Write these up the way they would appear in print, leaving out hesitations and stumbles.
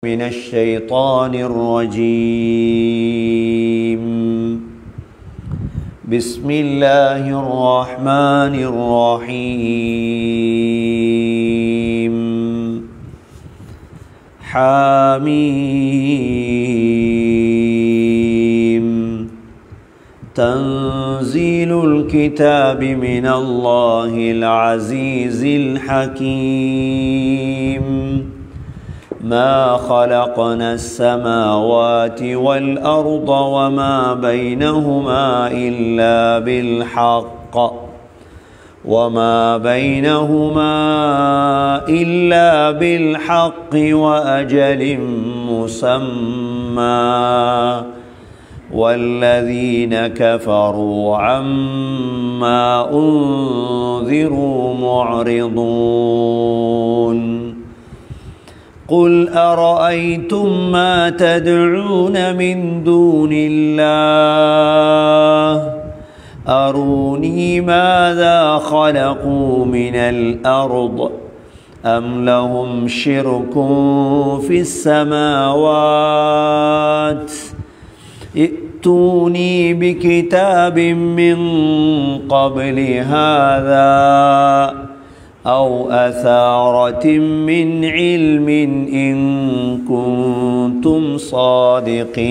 من الشيطان الرجيم. بسم الله الرحمن الرحيم. حميم. تنزيل الكتاب من الله العزيز الحكيم. ما خلقنا السماوات والأرض وما بينهما إلا بالحق وأجل مسمى والذين كفروا عما أنذروا معرضون. قل أرأيتم ما تدعون من دون الله أروني ماذا خلقوا من الأرض أم لهم شرك في السماوات ائتوني بكتاب من قبل هذا أو أثارة من علم إن كنتم صادقين.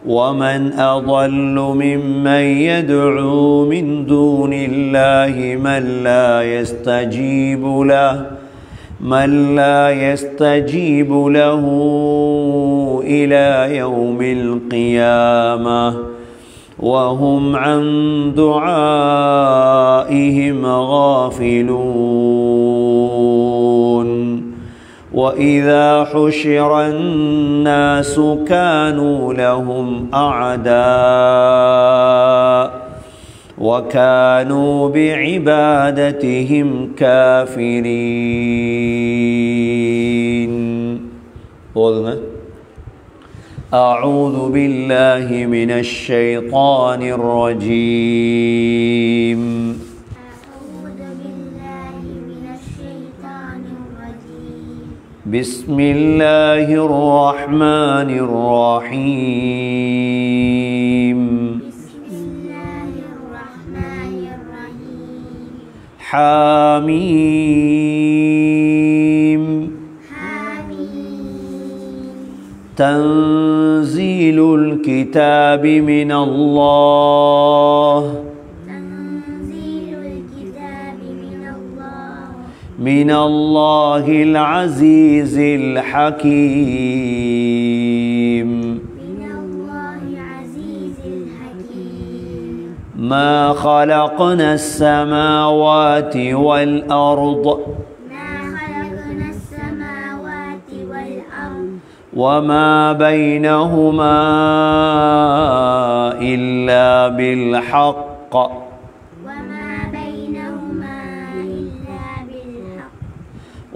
ومن أضل ممن يدعو من دون الله من لا يستجيب له إلى يوم القيامة وهم عن دعائهم غافلون. وإذا حشر الناس كانوا لهم أعداء وكانوا بعبادتهم كافرين. أعوذ بالله من الشيطان الرجيم. بسم الله الرحمن الرحيم. حميم. تنزيل الكتاب من الله العزيز الحكيم. ما خلقنا السماوات والأرض وما بينهما إلا بالحق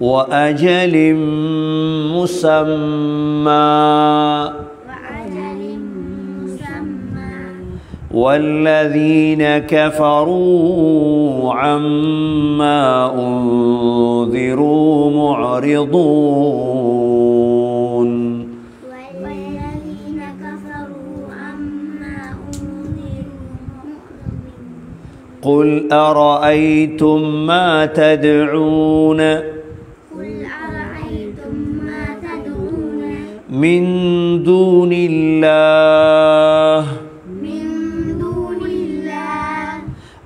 وأجل مسمى والذين كفروا عما أنذروا معرضون. قل أرأيتم ما تدعون من دون الله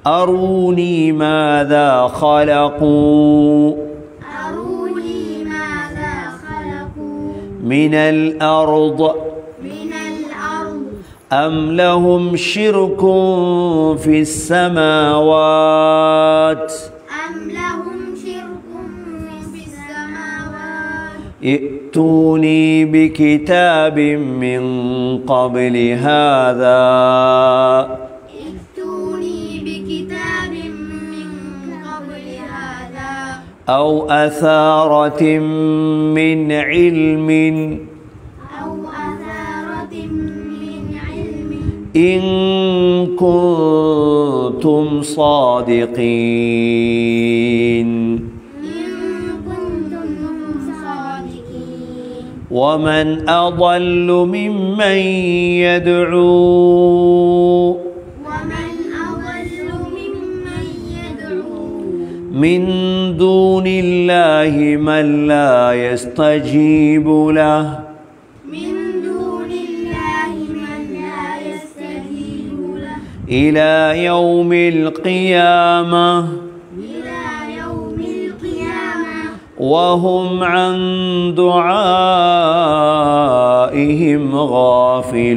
أروني ماذا خلقوا من الأرض أم لهم شرك في السماوات ائتوني بكتاب من قبل هذا أو أثارة من علم إن كنتم صادقين. ومن أضل ممن يدعو من دون الله من لا يستجيب له إلى يوم القيامة وهم عن دعائهم غافلون.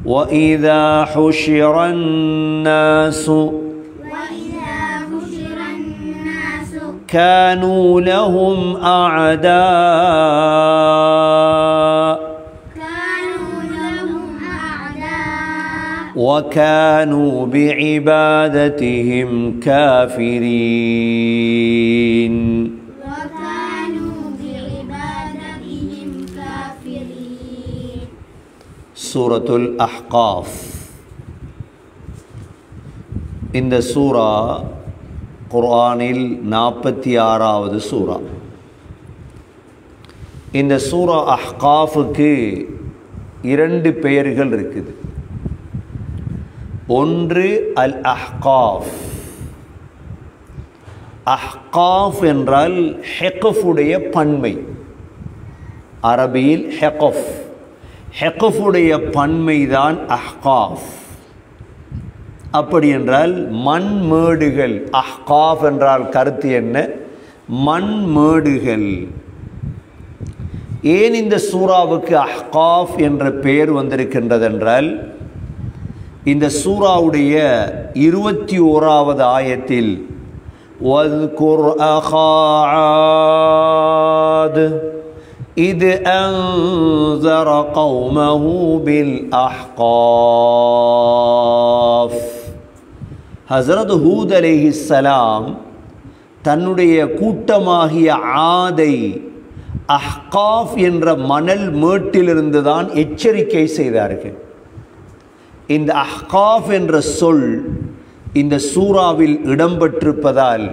وإذا حشر الناس كانوا لهم أعداء وكانوا بعبادتهم كافرين. சூரத்துல் அஹ்காஃப். இந்த சூரா குர்ஆனில் 46வது சூரா. இந்த சூரா அஹ்காஃபுக்கு 2 பெயர்கள் இருக்குது. ஒன்று அல் அஹ்காஃப். அஹ்காஃப் என்றால் ஹெகஃபுடைய பன்மை. அரபியில் ஹெகஃப், ஹெகஃபுடைய பன்மைதான் அஹ்காஃப். அப்படி என்றால் மண்மேடுகள். அஹ்காஃப் என்றால் கருத்து என்ன? மண்மேடுகள். ஏன் இந்த சூறாவுக்கு அஹ்காஃப் என்ற பெயர் வந்திருக்கின்றது என்றால், இந்த சூறாவுடைய 21வது ஆயத்தில் வذ்குர் அஹா ஆத் இத் அன்ஸர கௌமஹு பில் அஹ்காஃப். ஹஸரத் ஹூத் அலைஹிஸ்ஸலாம் தன்னுடைய கூட்டமாகிய ஆதை அஹ்காஃப் என்ற மணல் மேட்டிலிருந்து தான் எச்சரிக்கை செய்தார்கள். இந்த அஹ்காஃப் என்ற சொல் இந்த சூறாவில் இடம்பெற்றிருப்பதால்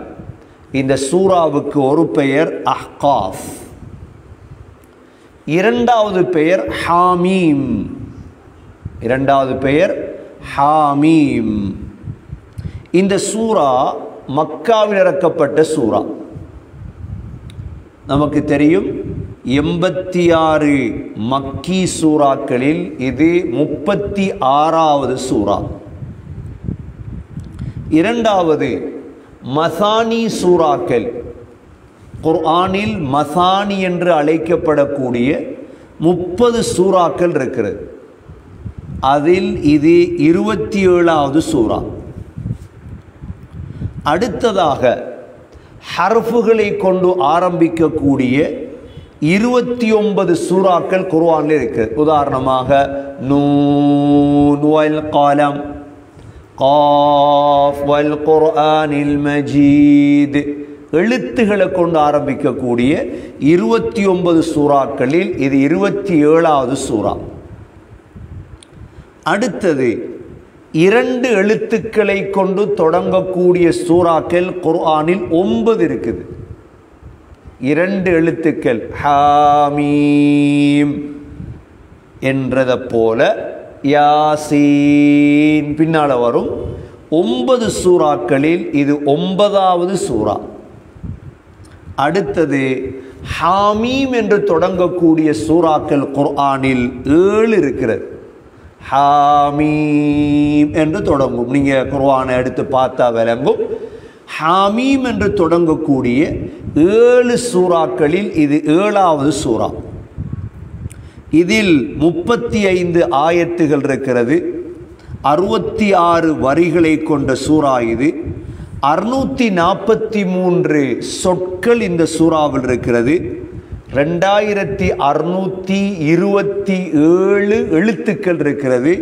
இந்த சூறாவுக்கு ஒரு பெயர் அஹ்காஃப். இரண்டாவது பெயர் ஹாமீம். இரண்டாவது பெயர் ஹாமீம். இந்த சூரா மக்காவில் இறக்கப்பட்ட சூரா. நமக்கு தெரியும் 86 மக்கி சூறாக்களில் இது 36வது சூரா. இரண்டாவது மசானி சூறாக்கள். குர்ஆனில் மசானி என்று அழைக்கப்படக்கூடிய 30 சூறாக்கள் இருக்கிறது. அதில் இது 27வது சூரா. அடுத்ததாக ஹர்ஃபுகளை கொண்டு ஆரம்பிக்கக்கூடிய 29 சூறாக்கள் குர்ஆனில் இருக்கு. உதாரணமாக நூன் வல் கலம், காஃப் வல் குர்ஆனில் மஜீத். எழுத்துக்களை கொண்டு ஆரம்பிக்கக்கூடிய 29 சூறாக்களில் இது 27வது சூறா. அடுத்தது 2 எழுத்துக்களை கொண்டு தொடங்கக்கூடிய சூறாக்கள் குர்ஆனில் 9 இருக்குது. 2 எழுத்துக்கள் ஹாமீம் என்றதை போல யாசீன் பின்னால வரும். 9 சூறாக்களில் இது 9வது சூறா. அடுத்தது ஹாமீம் என்று தொடங்கக்கூடிய சூறாக்கள் குர்ஆனில் 7 இருக்கிறது. ஹாமீம் என்று தொடங்கும். நீங்கள் குர்ஆனை எடுத்து பார்த்தா விளங்கும். ஹாமீம் என்று தொடங்கக்கூடிய 7 சூறாக்களில் இது 7வது சூறா. இதில் 35 ஆயத்துகள் இருக்கிறது. 66 வரிகளை கொண்ட சூறா இது. 643 சொற்கள் இந்த சூறாவில் இருக்கிறது. 2627 எழுத்துக்கள் இருக்கிறது.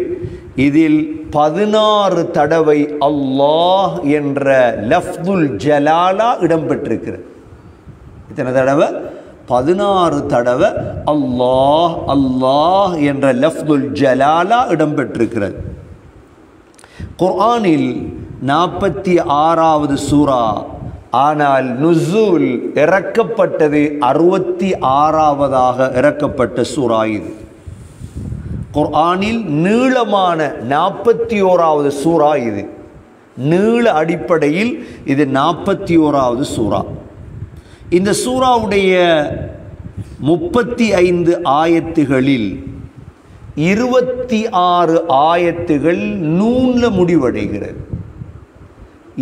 இதில் 16 தடவை அல்லாஹ் என்ற லஃப்துல் ஜலாலா இடம்பெற்றிருக்கிறது. இத்தனை தடவை? 16 தடவை அல்லாஹ் அல்லாஹ் என்ற லஃப்துல் ஜலாலா இடம்பெற்றிருக்கிறது. குர்ஆனில் 46வது சூரா. ஆனால் நுசூல் இறக்கப்பட்டது 66வதாக இறக்கப்பட்ட சூரா. இது குர்ஆனில் நீளமான 41வது சூரா. இது நீள அடிப்படையில் இது 41வது சூரா. இந்த சூராவுடைய 35 ஆயத்துகளில் 26 ஆயத்துகள் நூன்ல முடிவடைகிறது.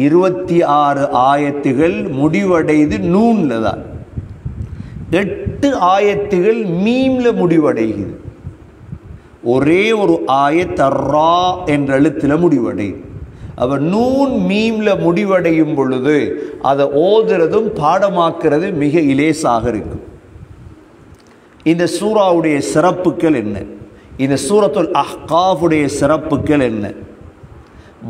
26 ஆயத்துகள் முடிவடைது நூன்ல தான். 8 ஆயத்துகள் மீம்ல முடிவடைகிறது. ஒரே ஒரு ஆயத் ரா என்ற எழுத்துல முடிவடையுது. அவ நூன் மீம்ல முடிவடையும் பொழுது அதை ஓதுறதும் பாடமாக்குறது மிக இலேசாக இருக்கும். இந்த சூராவுடைய சிறப்புகள் என்ன? இந்த சூரத்துல் அஹ்காஃபுடைய சிறப்புகள் என்ன?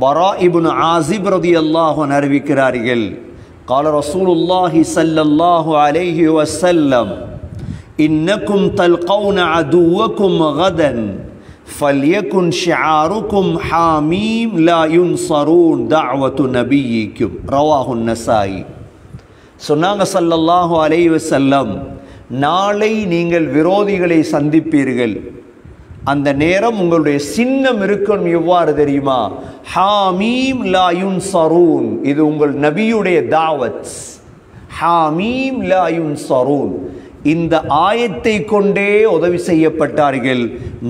பரா இப்னு ஆசிப் ரலியல்லாஹு அன்ஹு அறிவிக்கிறார்கள், قال رسول الله صلى الله عليه وسلم إنكم تلقون عدوكم غدا فليكن شعاركم حاميم لا ينصرون دعوة نبيكم رواه النسائي. சொன்னாங்க ஸல்லல்லாஹு அலைஹி வஸல்லம், நாளை நீங்கள் விரோதிகளை சந்திப்பீர்கள். அந்த நேரம் உங்களுடைய சின்னம் இருக்கும். எவ்வாறு தெரியுமா? ஹாமீம் லா யுன்சரூன். இது உங்கள் நபியுடைய தாவத். ஹாமீம் லா யுன்சரூன். இந்த ஆயத்தை கொண்டே உதவி செய்யப்பட்டார்கள்.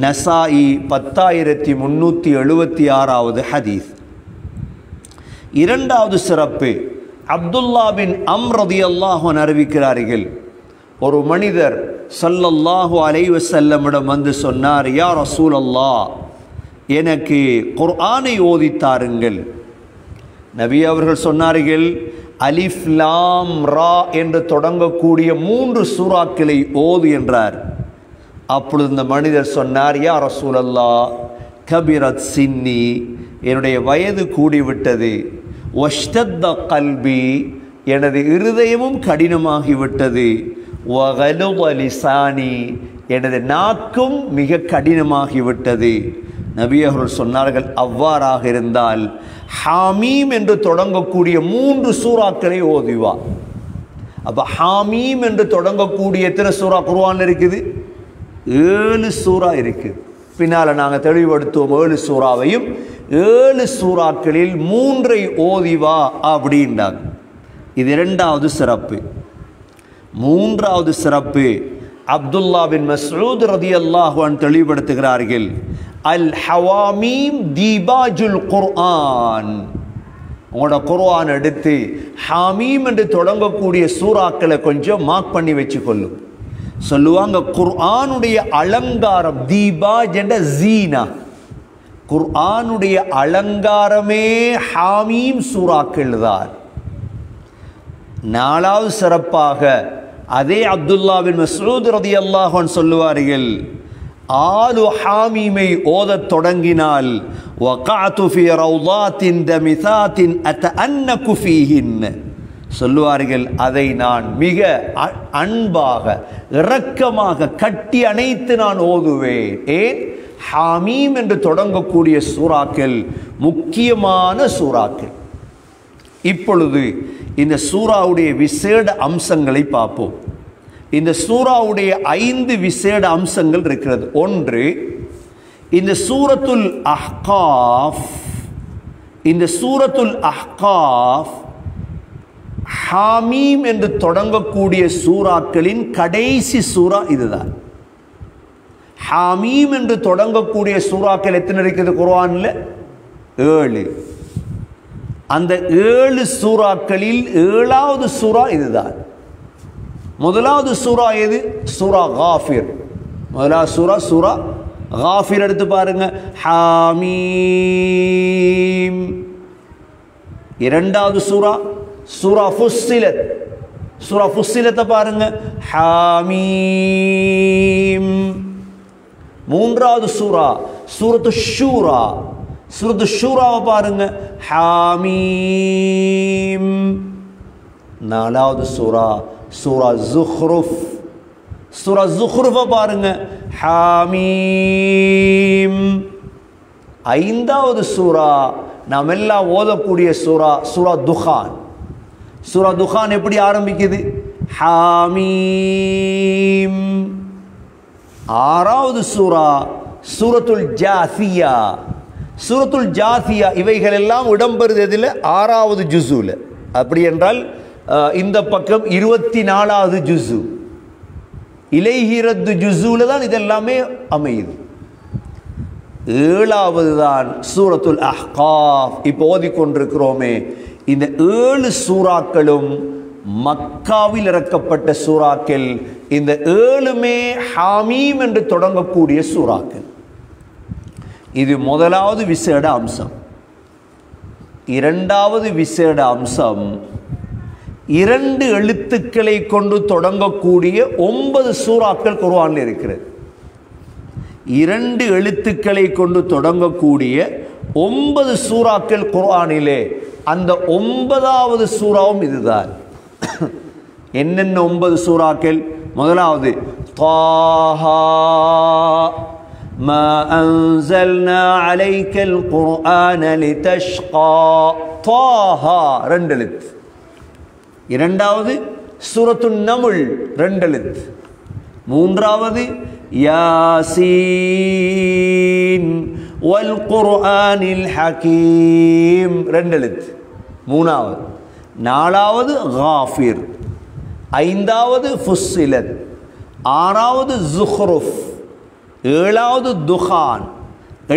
நசாயி 10376வது ஹதீஸ். இரண்டாவது சிறப்பு, அப்துல்லா பின் அம்ர் ரலியல்லாஹு அன்ஹு அறிவிக்கிறார்கள், ஒரு மனிதர் ஸல்லல்லாஹு அலைஹி வஸல்லமிடம் வந்து சொன்னார், யா ரசூலல்லாஹ், எனக்கு குர்ஆனை ஓதித்தாருங்கள். நபி அவர்கள் சொன்னார்கள், அலிஃப் லாம் ரா என்று தொடங்கக்கூடிய 3 சூறாக்களை ஓது என்றார். அப்பொழுது இந்த மனிதர் சொன்னார், யா ரசூலல்லாஹ், கபிரத் சின்னி, என்னுடைய வயது கூடிவிட்டது, வஷ்தத்த கல்பி, எனது இருதயமும் கடினமாகிவிட்டது, வகலுத லிசானி, எனது நாக்கும் மிக கடினமாகிவிட்டது. நபி அவர்கள் சொன்னார்கள், அவ்வாறாக இருந்தால் ஹாமீம் என்று தொடங்கக்கூடிய 3 சூறாக்களை ஓதுவா. அப்ப ஹாமீம் என்று தொடங்கக்கூடிய எத்தனை சூறா குர்ஆன்ல இருக்குது? 7 சூறா இருக்குது. பின்னால நாங்கள் தெளிவுபடுத்துவோம். 7 சூறாவையும் 7 சூறாக்களில் 3ஐ ஓதிவா அப்படின்றாங்க. இது இரண்டாவது சிறப்பு. மூன்றாவது சிறப்பு, அப்துல்லா பின் மஸ்ஊத் ரலியல்லாஹு அன்ஹு தெளிவுபடுத்துகிறார்கள், அல் ஹவாமீம் தீபாஜுல் குர்ஆன். உங்களோட குர்ஆன் எடுத்து ஹாமீம் என்று தொடங்கக்கூடிய சூறாக்களை கொஞ்சம் மார்க் பண்ணி வச்சுக்கொள்ளும். சொல்லுவாங்க, குர்ஆனுடைய அலங்காரம், தீபாஜ் என்ற ஜீனா, குர்ஆனுடைய அலங்காரமே ஹாமீம் சூறாக்கள் தான். நாலாவது சிறப்பாக அதே அப்துல்லா பின் மஸ்ஊத் ரலியல்லாஹு அன்ஹு சொல்லுவார்கள், ஆலு ஹாமீமை ஓதத் தொடங்கினால் வகஅது ஃபீ ரௌதாத்தின் தமிசாத்தின் அத்தஅன்னகு ஃபீஹின், சொல்லுவார்கள், அதை நான் மிக அன்பாக இரக்கமாக கட்டி அணைத்து நான் ஓதுவேன். ஏன்? ஹாமீம் என்று தொடங்கக்கூடிய சூறாக்கள் முக்கியமான சூறாக்கள். இப்பொழுது இந்த சூறாவுடைய விசேட அம்சங்களை பார்ப்போம். இந்த சூறாவுடைய 5 விசேட அம்சங்கள் இருக்கிறது. ஒன்று, இந்த சூரத்துல் அஹ்காஃப், இந்த சூரத்துல் அஹ்காஃப் ஹாமீம் என்று தொடங்கக்கூடிய சூறாக்களின் கடைசி சூறா இதுதான். ஹாமீம் என்று தொடங்கக்கூடிய சூறாக்கள் எத்தனை இருக்குது குர்ஆன்ல? 7. அந்த 7 சூறாக்களில் 7வது சூறா இதுதான். முதலாவது சூறா எது? சூரா காஃபிர். முதலாவது சூரா சூரா காஃபிர் எடுத்து பாருங்க, ஹாமீம். இரண்டாவது சூரா சூரா ஃபுஸ்ஸிலத். சூரா ஃபுஸ்ஸிலத்தை பாருங்க, ஹாமீம். மூன்றாவது சூரா சூரத்து ஷூரா. சூரத்து ஷூராவை பாருங்க, ஹாமீம். நாலாவது சூரா சூரா ஜுஹ்ருஃப். சூரா ஜுஹ்ருஃபை பாருங்க, ஹாமீம். ஐந்தாவது சூரா நாம் எல்லாம் ஓதக்கூடிய சூரா சூரா துஹான். சூரா துஹான் எப்படி ஆரம்பிக்குது? ஹாமீம். ஆறாவது சூரா சூரத்துல் ஜாசியா. சூரத்துல் ஜாசியா இவைகள் எல்லாம் இடம்பெறுது எதில்? ஆறாவது ஜுஸுல. அப்படி என்றால் இந்த பக்கம் 24வது ஜுஸு, இலைஹிரத்து ஜுஸுல தான் இதெல்லாமே அமையுது. 7வது தான் சூரத்துல் அஹ்காஃப். இப்போ ஓதிக்கொண்டிருக்கிறோமே, இந்த 7 சூறாக்களும் மக்காவில் இறக்கப்பட்ட சூறாக்கள். இந்த 7மே ஹாமீம் என்று தொடங்கக்கூடிய சூறாக்கள். இது முதலாவது விசேட அம்சம். இரண்டாவது விசேட அம்சம், 2 எழுத்துக்களை கொண்டு தொடங்கக்கூடிய 9 சூறாக்கள் குர்ஆனில் இருக்கிறது. 2 எழுத்துக்களை கொண்டு தொடங்கக்கூடிய 9 சூறாக்கள் குர்ஆனிலே. அந்த 9வது சூறாவும் இதுதான். என்னென்ன 9 சூறாக்கள்? முதலாவது தாஹா மா அன்ஸல்னா அலைக்கல் குர்ஆன லிதஷ்கா. தாஹா 2 எழுத்து. இரண்டாவது சூரத்துன் நமுல் 2 எழுத்து. மூன்றாவது யாசீன் வல் குர்ஆனில் ஹகீம் 2 எழுத்து. மூணாவது. நாலாவது காஃபிர். ஐந்தாவது ஃபுஸ்ஸிலத். ஆறாவது ஜுஹ்ருஃப். 7வது துஹான்.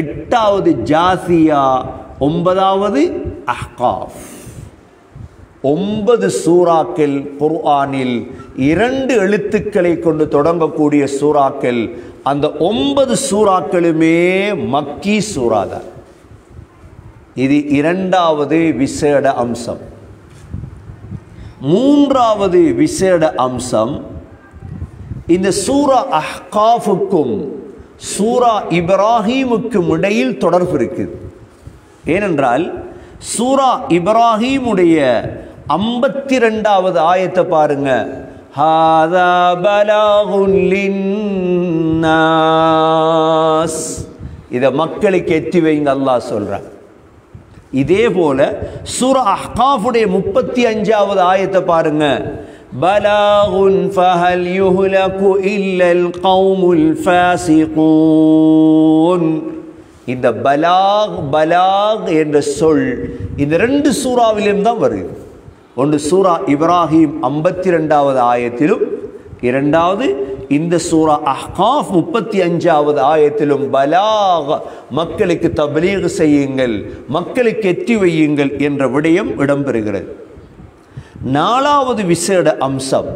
8வது ஜாசியா. 9வது அஹ்காஃப். 9 சூறாக்கள் குர்ஆனில் 2 எழுத்துக்களை கொண்டு தொடங்கக்கூடிய சூறாக்கள். அந்த 9 சூறாக்களுமே மக்கி சூறாதான். இது இரண்டாவது விசேட அம்சம். மூன்றாவது விசேட அம்சம், இந்த சூரா அஹ்காஃபுக்கும் சூரா இப்ராஹீமுக்கும் இடையில் தொடர்பு இருக்குது. ஏனென்றால் சூரா இப்ராஹீமுடைய 52வது ஆயத்தை பாருங்க. ஹாதா பலாகுன் லின்னாஸ். இதை மக்களுக்கு எத்தி வைங்க அல்லாஹ் சொல்றான். இதே போல சூரா அஹ்காஃபுடைய 35வது ஆயத்தை பாருங்க. பலாகுன் ஃபஹல் யுஹ்லகு இல்லல் கௌமுல் ஃபாஸிகூன். இந்த பலாக் பலாக் என்ற சொல் இந்த 2 சூறாவிலும் தான் வருது. ஒன்று சூரா இப்ராஹீம் 52வது ஆயத்திலும், இரண்டாவது இந்த சூரா அஹ்காஃப் 35வது ஆயத்திலும் பலாக், மக்களுக்கு தப்லீக் செய்யுங்கள், மக்களுக்கு எத்தி வையுங்கள் என்ற விடயம் இடம்பெறுகிறது. 4வது விசேட அம்சம்,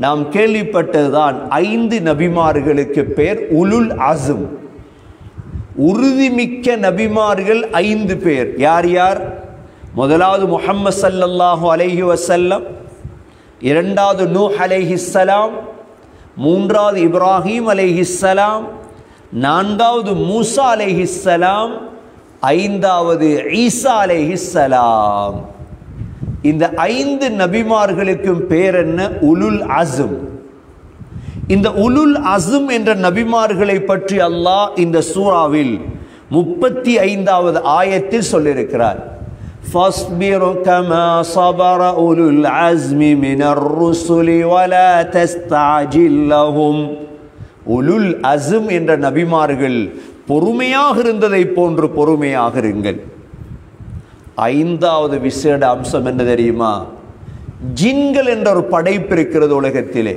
நாம் கேள்விப்பட்டதுதான், 5 நபிமார்களுக்கு பேர் உலுல் அஸ்ம். உறுதிமிக்க நபிமார்கள் 5 பேர். யார் யார்? முதலாவது முஹம்மது ஸல்லல்லாஹு அலைஹி வஸல்லம், இரண்டாவது நூஹ் அலைஹிஸ்ஸலாம், மூன்றாவது இப்ராஹீம் அலைஹிஸ்ஸலாம், நான்காவது மூசா அலைஹிஸ்ஸலாம், ஐந்தாவது ஈசா அலைஹிஸ்ஸலாம். இந்த 5 நபிமார்களுக்கும் பேர் என்ன? உலுல் அஸ்ம். இந்த உலுல் அஸ்ம் என்ற நபிமார்களை பற்றி அல்லாஹ் இந்த சூறாவில் 35வது ஆயத்தில் சொல்லியிருக்கிறார். فاصبر كما صبر أولو العزم من الرسل ولا تستعجل لهم. உலுல் அஸ்ம் என்ற நபிமார்கள் பொறுமையாக இருந்ததை போன்று பொறுமையாக இருங்கள். 5வது விசேட அம்சம் என்ன தெரியுமா? ஜின்கள் என்ற ஒரு படைப்பு இருக்கிறது உலகத்திலே.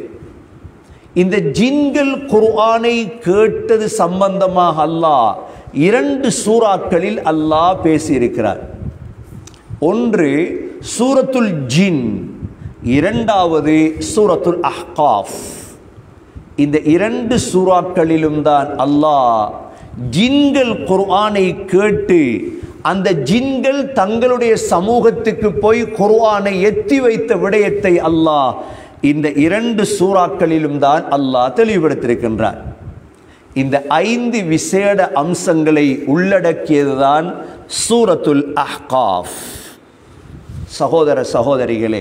இந்த ஜின்கள் குர்ஆனை கேட்டது சம்பந்தமாக அல்லாஹ் 2 சூறாக்களில் அல்லாஹ் பேசியிருக்கிறார். ஒன்று சூரத்துல் ஜின், இரண்டாவது சூரத்துல் அஹ்காஃப். இந்த 2 சூறாக்களிலும் தான் அல்லாஹ் ஜின்கள் குர்ஆனை கேட்டு அந்த ஜின்கள் தங்களுடைய சமூகத்துக்கு போய் குர்ஆனை எத்தி வைத்த விடயத்தை அல்லாஹ் இந்த 2 சூறாக்களிலும் தான் அல்லாஹ் தெளிவுபடுத்தியிருக்கின்றார். இந்த 5 விசேட அம்சங்களை உள்ளடக்கியதுதான் சூரத்துல் அஹ்காஃப். சகோதர சகோதரிகளே,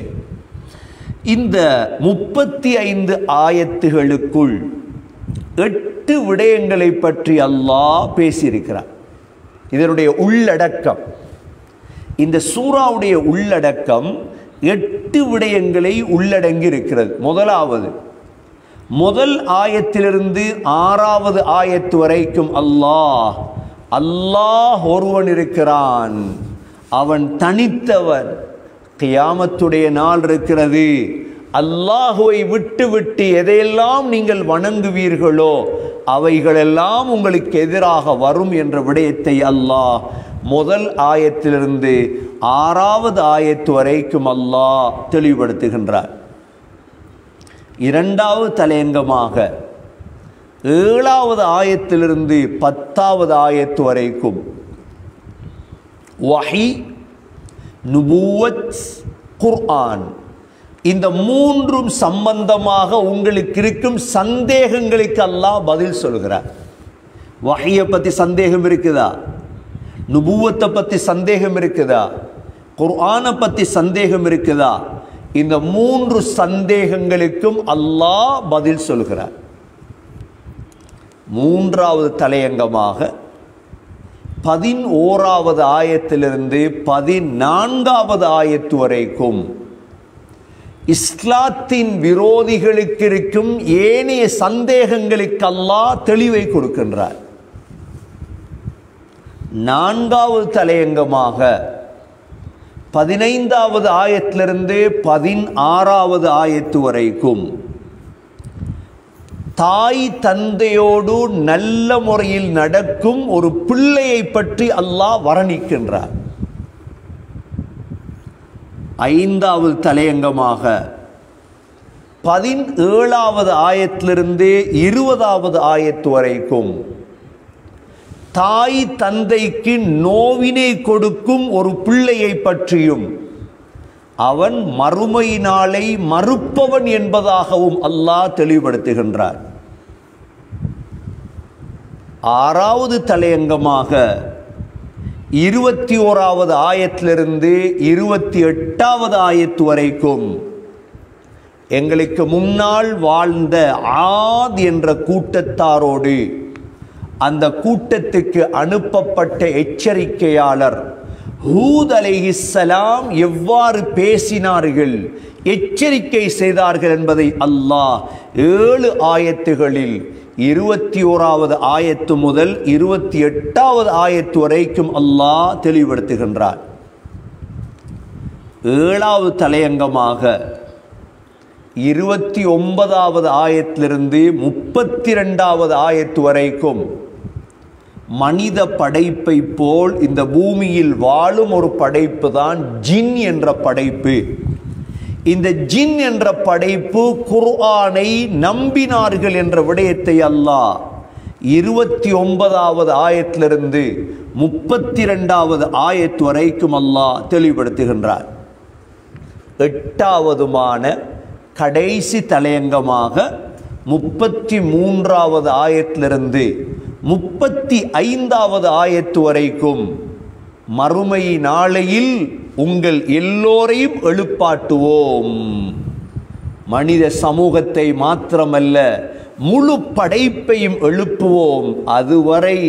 இந்த 35 ஆயத்துகளுக்குள் 8 விடயங்களை பற்றி அல்லாஹ் பேசியிருக்கிறார். இதனுடைய உள்ளடக்கம் இந்த சூராவுடைய உள்ளடக்கம் 8 விடயங்களை உள்ளடங்கி இருக்கிறது. முதலாவது, முதல் ஆயத்திலிருந்து 6வது ஆயத்து வரைக்கும் அல்லாஹ் ஒருவன் இருக்கிறான், அவன் தனித்தவன், கியாமத்துடைய நாள் இருக்கிறது, அல்லாஹுவை விட்டு விட்டு எதையெல்லாம் நீங்கள் வணங்குவீர்களோ அவைகளெல்லாம் உங்களுக்கு எதிராக வரும் என்ற விடயத்தை அல்லாஹ் முதல் ஆயத்திலிருந்து 6வது ஆயத்து வரைக்கும் அல்லாஹ் தெளிவுபடுத்துகின்றார். இரண்டாவது தலையங்கமாக 7வது ஆயத்திலிருந்து 10வது ஆயத்து வரைக்கும் வஹி, நுபுவத், குர்ஆன், இந்த மூன்றும் சம்பந்தமாக உங்களுக்கு இருக்கும் சந்தேகங்களுக்கு அல்லாஹ் பதில் சொல்கிறார். வஹியை பற்றி சந்தேகம் இருக்குதா? நுபுவத்தை பற்றி சந்தேகம் இருக்குதா? குர்ஆனை பற்றி சந்தேகம் இருக்குதா? இந்த 3 சந்தேகங்களுக்கும் அல்லாஹ் பதில் சொல்கிறார். மூன்றாவது தலையங்கமாக 11வது ஆயத்திலிருந்து 14வது ஆயத்து வரைக்கும் இஸ்லாத்தின் விரோதிகளுக்கு இருக்கும் ஏனைய சந்தேகங்களுக்கு அல்லாஹ் தெளிவை கொடுக்கின்றார். 4வது தலையங்கமாக 15வது ஆயத்திலிருந்து 16வது ஆயத்து வரைக்கும் தாய் தந்தையோடு நல்ல முறையில் நடக்கும் ஒரு பிள்ளையை பற்றி அல்லாஹ் வர்ணிக்கின்றார். 5வது தலையங்கமாக 17வது ஆயத்திலிருந்து 20வது ஆயத்து வரைக்கும் தாய் தந்தைக்கு நோவினை கொடுக்கும் ஒரு பிள்ளையை பற்றியும் அவன் மறுமை நாளை மறுப்பவன் என்பதாகவும் அல்லாஹ் தெளிவுபடுத்துகின்றார். 6வது தலையங்கமாக 21வது ஆயத்திலிருந்து 28வது ஆயத்து வரைக்கும் எங்களுக்கு முன்னால் வாழ்ந்த ஆத் என்ற கூட்டத்தாரோடு அந்த கூட்டத்துக்கு அனுப்பப்பட்ட எச்சரிக்கையாளர் ஹூத் அலைஹிஸ்ஸலாம் எவ்வாறு பேசினார்கள், எச்சரிக்கை செய்தார்கள் என்பதை அல்லாஹ் 7 ஆயத்துகளில் 21வது ஆயத்து முதல் 28வது ஆயத்து வரைக்கும் அல்லாஹ் தெளிவுபடுத்துகின்றார். 7வது தலையங்கமாக 29வது ஆயத்திலிருந்து 32வது ஆயத்து வரைக்கும் மனித படைப்பை போல் இந்த பூமியில் வாழும் ஒரு படைப்பு தான் ஜின் என்ற படைப்பு. இந்த ஜின் என்ற படைப்பு குர்ஆனை நம்பினார்கள் என்ற விடயத்தை அல்லாஹ் 29வது ஆயத்திலிருந்து 32வது ஆயத்து வரைக்கும் அல்லாஹ் தெளிவுபடுத்துகின்றார். 8வதுமான கடைசி தலையங்கமாக 33வது ஆயத்திலிருந்து 35வது ஆயத்து வரைக்கும் மறுமை நாளையில் உங்கள் எல்லோரையும் எழுப்பாட்டுவோம், மனித சமூகத்தை மாத்திரமல்ல முழு படைப்பையும் எழுப்புவோம், அதுவரை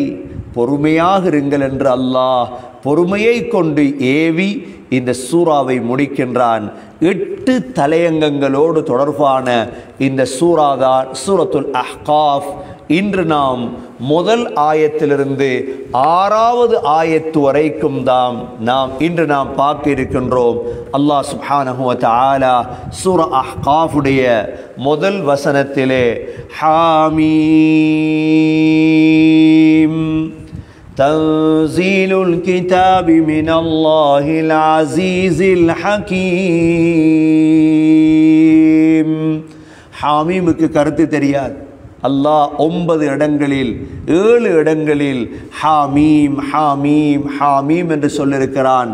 பொறுமையாக இருங்கள் என்று அல்லாஹ் பொறுமையை கொண்டு ஏவி இந்த சூறாவை முடிக்கின்றான். 8 தலையங்கங்களோடு தொடர்பான இந்த சூறாதான் சூரத்துல் அஹ்காஃப். இன்று நாம் முதல் ஆயத்திலிருந்து 6வது ஆயத்து வரைக்கும் தான் இன்று நாம் பார்க்க இருக்கின்றோம். அல்லாஹ் சுப்ஹானஹு வ தஆலா சூரா அஹ்காஃபுடைய முதல் வசனத்திலே ஹாமீம் தன்சீலுல் கிதாபி மினல்லாஹில் அஸீஸில் ஹகீம். ஹாமீமுக்கு கருத்து தெரியாது. அல்லாஹ் 9 இடங்களில் 7 இடங்களில் ஹாமீம் ஹாமீம் ஹாமீம் என்று சொல்லியிருக்கிறான்.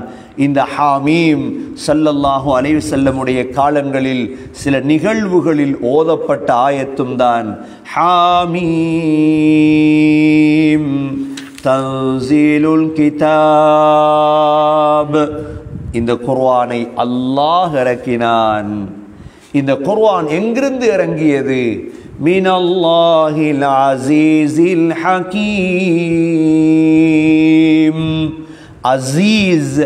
இந்த ஹாமீம் ஸல்லல்லாஹு அலைஹி வஸல்லமுடைய காலங்களில் சில நிகழ்வுகளில் ஓதப்பட்ட ஆயத்தும் தான். ஹாமீம் தன்சீலுல் கிதாப். இந்த குர்ஆனை அல்லாஹ் இறக்கினான். இந்த குர்ஆன் எங்கிருந்து இறங்கியது? மினல்லாஹில் அஸீஸில் ஹகீம். அசீஸ்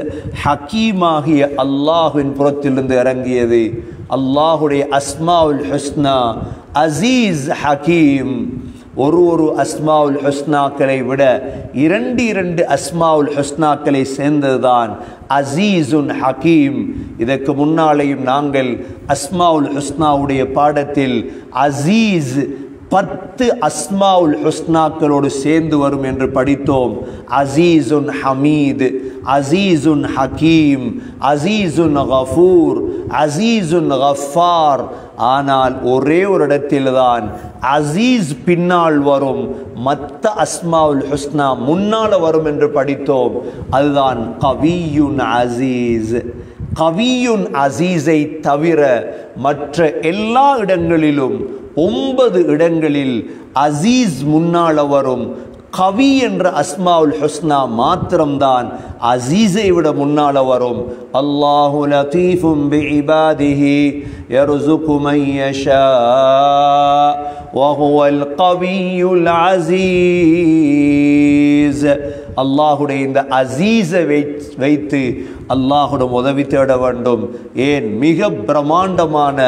ஹக்கீமாகிய அல்லாஹ்வின் புறத்திலிருந்து இறங்கியது. அல்லாஹுடைய அஸ்மாவுல் ஹுஸ்னா அசீஸ் ஹக்கீம். ஒரு அஸ்மாவுல் ஹுஸ்னாக்களை விட இரண்டு அஸ்மாவுல் ஹுஸ்னாக்களை சேர்ந்ததுதான் அசீசுன் ஹக்கீம். இதற்கு முன்னாலேயும் நாங்கள் அஸ்மாவுல் ஹுஸ்னாவுடைய பாடத்தில் அசீஸ் 10 அஸ்மாவுல் ஹுஸ்னாக்களோடு சேர்ந்து வரும் என்று படித்தோம். அசீசுன் ஹமீத், அசீசுன் ஹக்கீம், அசீசுன் கஃபூர், அசீசுன் கஃபார். ஆனால் ஒரே ஒரு இடத்தில்தான் அசீஸ் பின்னால் வரும், மற்ற அஸ்மாவுல் ஹுஸ்னா முன்னால் வரும் என்று படித்தோம். அதுதான் கவியுன் அசீஸ். கவியுன் அசீஸை தவிர மற்ற எல்லா இடங்களிலும் 9 இடங்களில் அசீஸ் முன்னால வரும். கவி என்ற அஸ்மாவுல் ஹுஸ்னா மாத்திரம்தான் அசீஸை விட முன்னால வரும். அல்லாஹு லதீஃபும் பிஇபாதிஹி யர்ஸுகு மன் யஷா வஹுவல் கவியுல் அசீஸ். அல்லாஹுடைய இந்த அசீஸை வைத்து அல்லாஹுடன் உதவி தேட வேண்டும். ஏன் மிக பிரம்மாண்டமான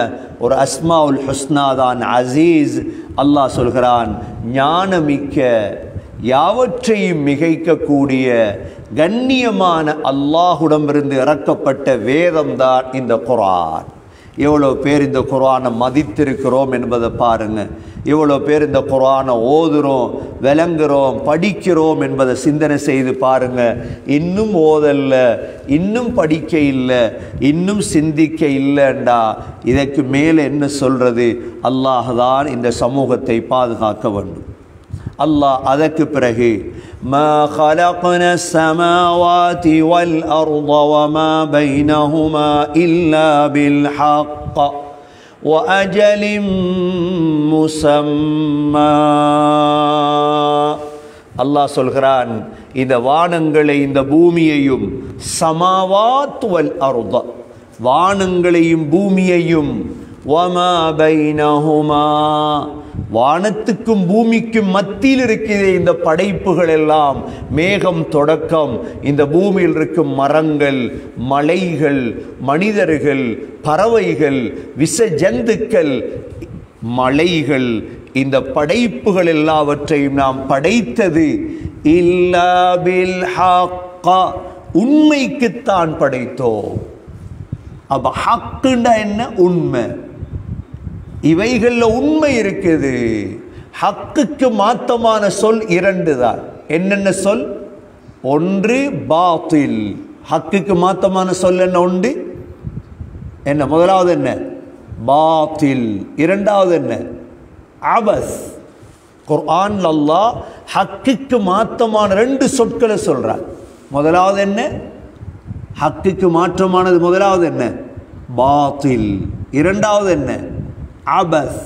ஒரு அஸ்மாவுல் ஹுஸ்னா தான் அசீஸ். அல்லாஹ் சொல்கிறான், ஞானமிக்க யாவற்றையும் மிகைக்கக்கூடிய கண்ணியமான அல்லாஹுடமிருந்து இறக்கப்பட்ட வேதம்தான் இந்த குர்ஆன். எவ்வளோ பேர் இந்த குர்ஆனை மதித்திருக்கிறோம் என்பதை பாருங்கள். எவ்வளோ பேர் இந்த குர்ஆனை ஓதுறோம், விளங்குறோம், படிக்கிறோம் என்பதை சிந்தனை செய்து பாருங்கள். இன்னும் ஓதல்ல, இன்னும் படிக்க இல்லை, இன்னும் சிந்திக்க இல்லைண்டா இதற்கு மேலே என்ன சொல்கிறது? அல்லாஹ் தான் இந்த சமூகத்தை பாதுகாக்க வேண்டும். அல்லாஹ் அதற்கு பிறகு மா خلقنا السماوات والأرض وما بينهما إلا بالحق وأجل مسمى. அல்லாஹ் சொல்கிறான், இந்த வானங்களை இந்த பூமியையும், சமாவாத் வல் அர்த, வானங்களையும் பூமியையும், வமா பைனஹுமா, வானத்துக்கும் பூமிக்கும் மத்தியில் இருக்கிற இந்த படைப்புகள் எல்லாம், மேகம் தொடக்கம் இந்த பூமியில் இருக்கும் மரங்கள், மலைகள், மனிதர்கள், பறவைகள், விஷ ஜந்துக்கள், மலைகள், இந்த படைப்புகள் எல்லாவற்றையும் நாம் படைத்தது இல்லா பில் ஹக்க, உண்மைக்குத்தான் படைத்தோம். அப்ப ஹக்குண்டா என்ன? உண்மை. இவைகள்ல உண்மை இருக்குது. ஹக்குக்கு மாத்தமான சொல் 2 தான். என்னென்ன சொல்? ஒன்று பாத்தில். ஹக்குக்கு மாத்தமான சொல் என்ன? உண்டு என்ன? முதலாவது என்ன? பாத்தில். இரண்டாவது என்ன? அபஸ். குர்ஆன் அல்லாஹ் ஹக்குக்கு மாத்தமான 2 சொற்களை சொல்றார். முதலாவது என்ன? ஹக்குக்கு மாற்றமானது முதலாவது என்ன? பாத்தில். இரண்டாவது என்ன? அபஸ்.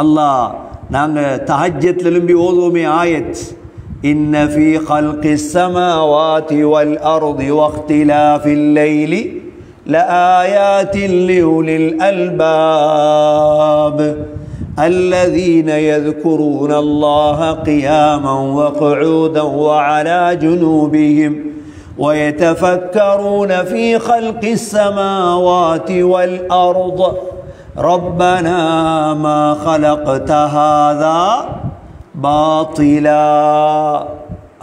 அல்லாஹ் நாங்கள் தஹஜ்ஜத்ல எழும்பி ஓதுவோமே ஆயத், இன்ன ஃபீ கல்கிஸ் ஸமாவாதி வல் அர்தி வக்திலாஃபில் லைலி லஆயாத்தின் லிஉலில் அல்பாப் الذين يذكرون الله قياما وقعودا وعلى جنوبهم ويتفكرون في خلق السماوات والأرض ربنا ما خلقت هذا باطلا.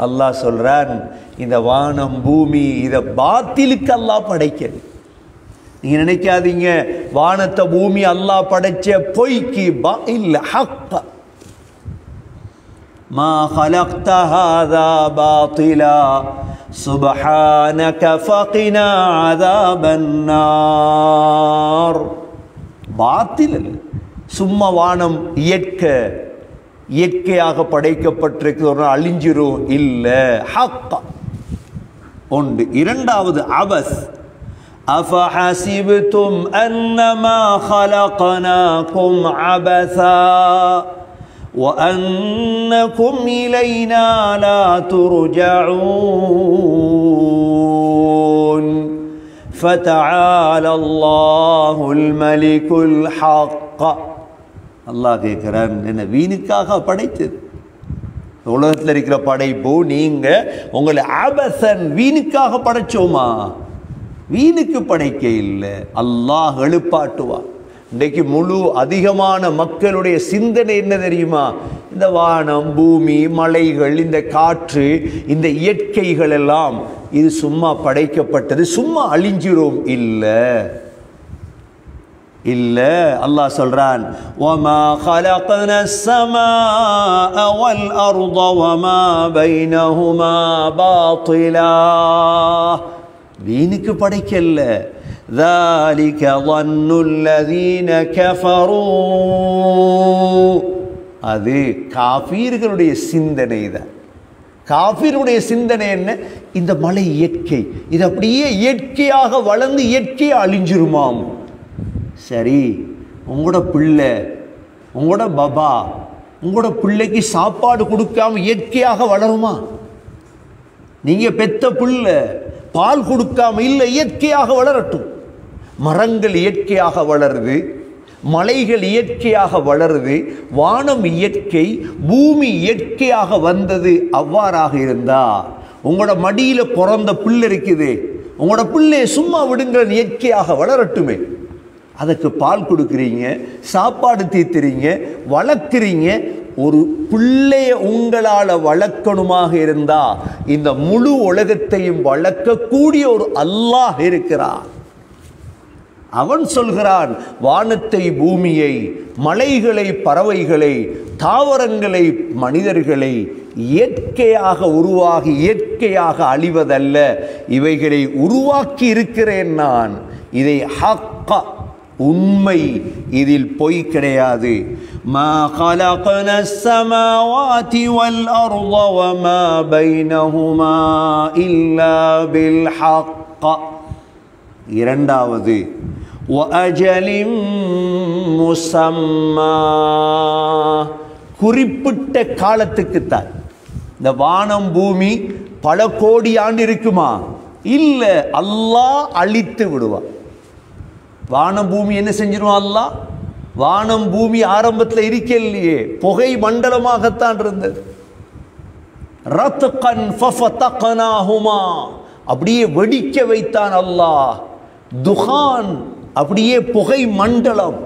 அல்லாஹ் சொல்றான், இந்த வானம் பூமி இதை பாத்திலுக்கு அல்லாஹ் படைக்கிறது. நீங்க நினைக்காதீங்க வானத்தை பூமி அல்லாஹ் படைச்ச பொய்க்கு, இல்ல, ஹக்க. மா خلقت هذا باطلا سبحانك فقنا عذاب النار. பாத்தில் அல்ல, சும்மா வானம் இயற்கையாக படைக்கப்பட்டிருக்கு, ஒரு அழிஞ்சிரும் இல்ல, ஹக்க உண்டு. இரண்டாவது அபஸ். அஃபஹஸிப்தும் அன்னமா خلقناكم عبثا وأنكم إلينا لا ترجعون فتعالى الله الملك الحق. அல்லாஹ் கேட்கிறான், என்ன வீணுக்காக படைத்தது? உலகத்தில் இருக்கிற படைப்பு நீங்க உங்களை ஆபசன் வீணுக்காக படைச்சோமா? வீணுக்கு படைக்க இல்லை, அல்லாஹ் எழுப்பாட்டுவா. இன்றைக்கு முழு அதிகமான மக்களுடைய சிந்தனை என்ன தெரியுமா? இந்த வானம், பூமி, மலைகள், இந்த காற்று, இந்த இயற்கைகள் எல்லாம் இது சும்மா படைக்கப்பட்டது, சும்மா அழிஞ்சிரும். இல்லை இல்லை, அல்லாஹ் சொல்றான், وَمَا خَلَقْنَا السَّمَاءَ وَالْأَرْضَ وَمَا بَيْنَهُمَا باطلا. வீணுக்கு படைக்கல. ذَلِكَ ظَنُّ الَّذِينَ كَفَرُوا. அது காஃபிர்களுடைய சிந்தனை தான். காஃபிருடைய சிந்தனை என்ன? இந்த மலை இயற்கை, இது அப்படியே இயற்கையாக வளர்ந்து இயற்கையை அழிஞ்சிருமாம். சரி, உங்களோட பிள்ளை, உங்களோட பாபா, உங்களோட பிள்ளைக்கு சாப்பாடு கொடுக்காம இயற்கையாக வளருமா? நீங்க பெத்த பிள்ளை பால் கொடுக்காம இல்லை, இயற்கையாக வளரட்டும். மரங்கள் இயற்கையாக வளருது, மலைகள் இயற்கையாக வளருது, வானம் இயற்கை, பூமி இயற்கையாக வந்தது. அவ்வாறாக இருந்தா உங்களோட மடியில பிறந்த பிள்ளை இருக்குது, உங்களோட பிள்ளையை சும்மா விடுங்கள், இயற்கையாக வளரட்டுமே. அதுக்கு பால் கொடுக்குறீங்க, சாப்பாடு தீர்த்துறீங்க, வளர்க்குறீங்க. ஒரு பிள்ளைய உங்களால் வளர்க்கணுமாக இருந்தா இந்த முழு உலகத்தையும் வளர்க்கக்கூடிய ஒரு அல்லாஹ் இருக்கிறார். அவன் சொல்கிறான், வானத்தை, பூமியை, மலைகளை, பறவைகளை, தாவரங்களை, மனிதர்களை இயற்கையாக உருவாகி இயற்கையாக அழிவதல்ல, இவைகளை உருவாக்கி இருக்கிறேன் நான். இதை ஹக்கா, உண்மை, இதில் பொய் கிடையாது. மா خلقنا السماوات والأرض وما بينهما إلا بالحق. இரண்டாவது, وأجل مسمى. குறிப்பிட்ட காலத்துக்குத்தான். இந்த வானம், பூமி பல கோடி ஆண்டு இருக்குமா? இல்லை, அல்லாஹ் அழித்து விடுவான். வானம் பூமி என்ன செஞ்சிருவான் அல்லாஹ்? வானம் பூமி ஆரம்பத்தில் இருக்கலையே, புகை மண்டலமாகத்தான் இருந்தது. ரத்கன் ஃபஃபதக்னாஹுமா, அப்படியே வெடிக்க வைத்தான் அல்லாஹ். துஹான், அப்படியே புகை மண்டலம்.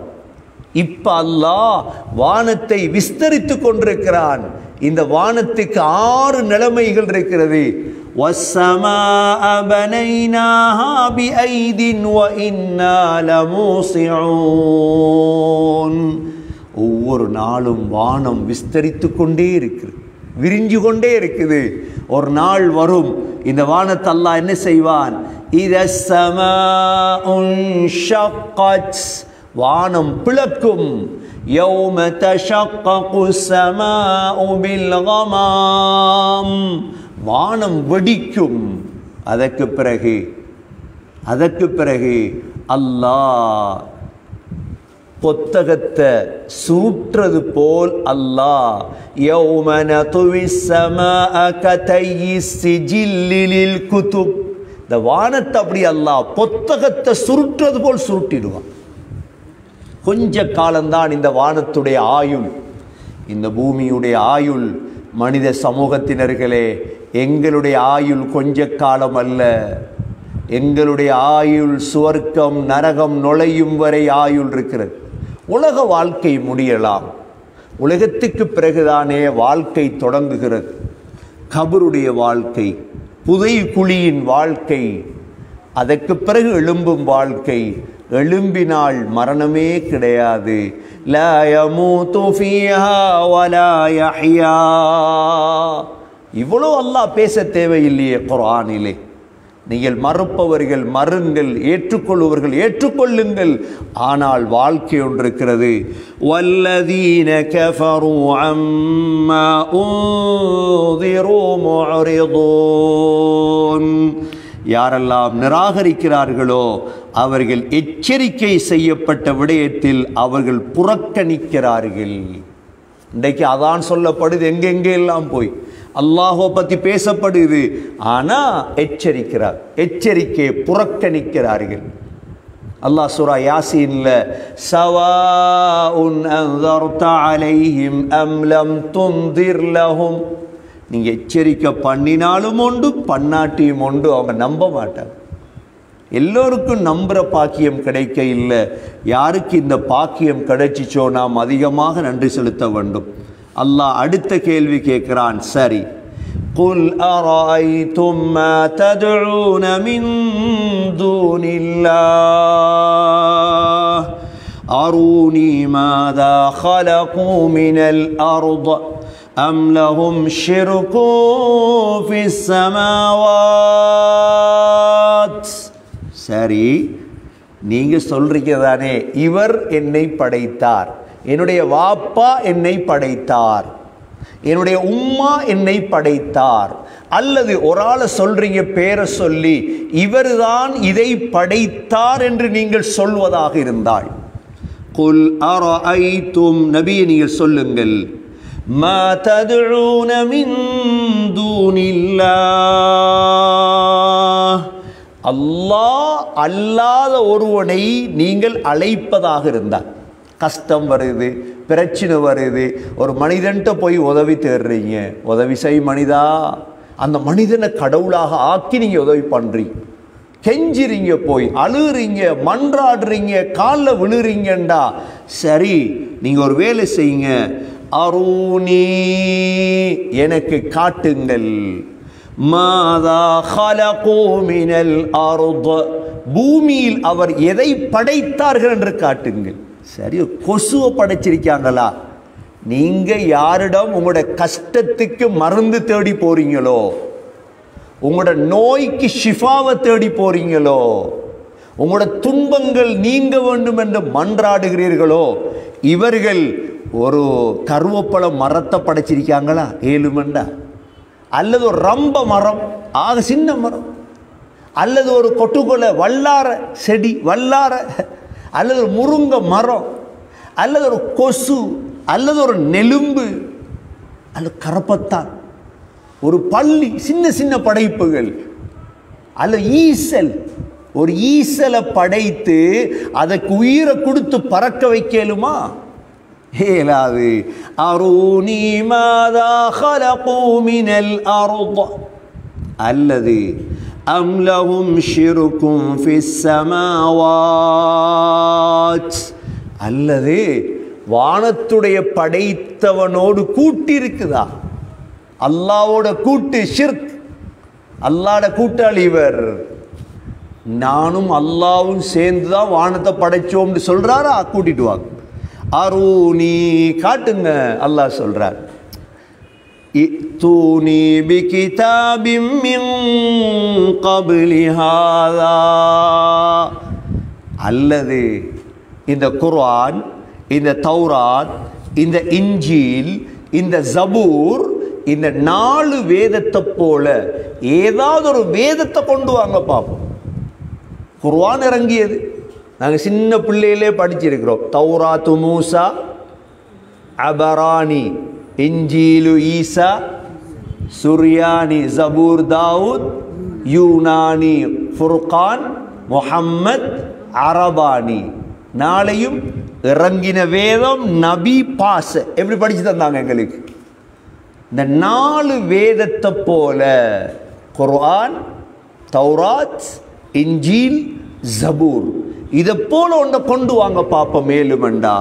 இப்ப அல்லாஹ் வானத்தை விஸ்தரித்து கொண்டிருக்கிறான். இந்த வானத்துக்கு 6 நிலைமைகள் இருக்கிறது. وَالسَّمَاءَ بَنَيْنَاهَا بِأَيْدٍ وَإِنَّا لَمُوسِعُونَ. ஒவ்வொரு நாளும் வானம் விஸ்தரித்து கொண்டே இருக்குது, விரிஞ்சு கொண்டே இருக்குது. ஒரு நாள் வரும், இந்த வானத்தை அல்லாஹ் என்ன செய்வான்? إِذَا السَّمَاءُ انشَقَّتْ, வானம் பிளக்கும். يَوْمَ تَشَقَّقُ السَّمَاءُ بِالْغَمَامِ, வானம் வெடிக்கும். அதற்கு பிறகு அல்லாஹ் புத்தகத்தை சூற்றது போல் அல்லாஹ் يَوْمَ نَطْوِي السَّمَاءَ كَطَيِّ السِّجِلِّ لِلْكُتُبِ, இந்த வானத்தை அப்படி அல்லாஹ் புத்தகத்தை சுருட்டுறது போல் சுருட்டிடுவான். கொஞ்ச காலம்தான் இந்த வானத்துடைய ஆயுள், இந்த பூமியுடைய ஆயுள். மனித சமூகத்தினர்களே, எங்களுடைய ஆயுள் கொஞ்ச காலம் அல்ல. எங்களுடைய ஆயுள் சுவர்க்கம் நரகம் நுழையும் வரை ஆயுள் இருக்கிறது. உலக வாழ்க்கை முடியலாம், உலகத்துக்கு பிறகுதானே வாழ்க்கை தொடங்குகிறது. கபருடைய வாழ்க்கை, புதை குழியின் வாழ்க்கை, அதற்கு பிறகு எழும்பும் வாழ்க்கை. எழும்பினால் மரணமே கிடையாது. லா யமூது ஃபீஹா வலா யஹ்யா. இவ்வளோ அல்லாஹ் பேச தேவையில்லையே குர்ஆனிலே. நீங்கள் மறுப்பவர்கள் மறுங்கள், ஏற்றுக்கொள்பவர்கள் ஏற்றுக்கொள்ளுங்கள். ஆனால் வாழ்க்கை ஒன்று இருக்கிறது. வல்லதீன கஃபரு அம்மா உன்திரு முஅரிதூன். யாரெல்லாம் நிராகரிக்கிறார்களோ அவர்கள் எச்சரிக்கை செய்யப்பட்ட விடயத்தில் அவர்கள் புறக்கணிக்கிறார்கள். இன்றைக்கு அதான் சொல்லப்படுது, எங்கெங்கே எல்லாம் போய் அல்லாஹ்வை பற்றி பேசப்படுது. ஆனால் எச்சரிக்கை புறக்கணிக்கிறார்கள். அல்லாஹ் சூரா யாசீன்ல சவாஉன் அன்தர்த அலைஹிம் அம் லம் துன்திர் லஹும் நீங்கள் எச்சரிக்கை பண்ணினாலும் உண்டு, பண்ணாட்டியும் உண்டு, அவங்க நம்ப மாட்டாங்க. எல்லோருக்கும் நம்புகிற பாக்கியம் கிடைக்க இல்லை. யாருக்கு இந்த பாக்கியம் கிடைச்சிச்சோ நாம் அதிகமாக நன்றி செலுத்த வேண்டும். அல்லாஹ் அடுத்த கேள்வி கேட்கிறான். சரி, குல் அராய்தும் மா ததுஊன மின் தூனில்லாஹ் அரூனி மாதா خلقوا من الأرض أم لهم شرك في السماوات. சரி, நீங்க சொல்றீங்க தானே, இவர் என்னை படைத்தார், என்னுடைய வாப்பா என்னை படைத்தார், என்னுடைய உம்மா என்னை படைத்தார், அல்லது ஒரு ஆளை சொல்றீங்க பேரை சொல்லி இவர்தான் இதை படைத்தார் என்று நீங்கள் சொல்வதாக இருந்தால், குல் அரஐதும், நபியே நீங்கள் சொல்லுங்கள், மா ததுஊன மின் தூனில்லாஹ், அல்லாஹ் அல்லாத ஒருவனை நீங்கள் அழைப்பதாக இருந்தால், கஷ்டம் வருது, பிரச்சனை வருது, ஒரு மனிதன்ட்ட போய் உதவி தேடுறீங்க, உதவி செய் மனிதா, அந்த மனிதனை கடவுளாக ஆக்கி நீங்கள் உதவி பண்ணுறீங்க, கெஞ்சிறீங்க, போய் அழுகிறீங்க, மன்றாடுறீங்க, காலில் விழுறீங்கண்டா, சரி நீங்கள் ஒரு வேலை செய்யுங்க, அரூனி எனக்கு காட்டுங்கள், மாதா خلقوا من الأرض பூமியில் அவர் எதை படைத்தார்கள் என்று காட்டுங்கள். சரி, கொசுவை படைச்சிருக்காங்களா? நீங்க யாரிடம் உங்களோட கஷ்டத்துக்கு மருந்து தேடி போறீங்களோ, உங்களோட நோய்க்கு ஷிஃபாவை தேடி போறீங்களோ, உங்களோட துன்பங்கள் நீங்க வேண்டும் என்று மன்றாடுகிறீர்களோ, இவர்கள் ஒரு கருவேப்பழ மரத்தை படைச்சிருக்காங்களா 7 மண்டா, அல்லது ஒரு ரம்ப மரம் ஆக சின்ன மரம், அல்லது ஒரு கொட்டுக்கொலை வல்லார செடி வல்லார, அல்லது ஒரு முருங்கை மரம், அல்லது ஒரு கொசு, அல்லது ஒரு நெலும்பு, அல்லது கரப்பத்தான், ஒரு பள்ளி, சின்ன சின்ன படைப்புகள், அல்லது ஈசல், ஒரு ஈசலை படைத்து அதற்கு உயிரை கொடுத்து பறக்க வைக்கலுமா? ஏலாது. அரூனி மாதா خلقوا من الأرض அல்லது அம் லஹும் ஷிருக்கும் ஃபிஸ் ஸமாவாத், அல்லது வானத்துடைய படைத்தவனோடு கூட்டி இருக்குதா? அல்லாஹ்வோட கூட்டு ஷிர்க், அல்லாஹ்வோட கூட்டாளி இவர். நானும் அல்லாஹ்வும் சேர்ந்து தான் வானத்தை படைச்சோம்னு சொல்றாரா? கூட்டிட்டு வாங்க, அரூனி காட்டுங்க. அல்லாஹ் சொல்றார், இத்தூனி பிகிதாபிம் மின் கப்லி ஹாதா, அல்லது இந்த குர்ஆன், இந்த தௌராத், இந்த இன்ஜீல், இந்த ஜபூர், இந்த 4 வேதத்தை போல ஏதாவது ஒரு வேதத்தை கொண்டு வாங்க பார்ப்போம். குர்ஆன் இறங்கியது நாங்கள் சின்ன பிள்ளையிலே படிச்சிருக்கிறோம். தௌராத்து மூசா, அபரானி, இன்ஜீலு ஈசா, சுரியானி ஜபூர் தாவூத், யூனானி ஃபுர்கான், முஹம்மத், அரபானி, நாளையும் இறங்கின வேதம் நபி பாச எப்படி படிச்சு தந்தாங்க எங்களுக்கு. இந்த 4 வேதத்தை போல குர்ஆன், தௌராத், இன்ஜீல், ஜபூர், இதை போல ஒன்றை கொண்டு வாங்க பாப்போம். மேலுமண்டா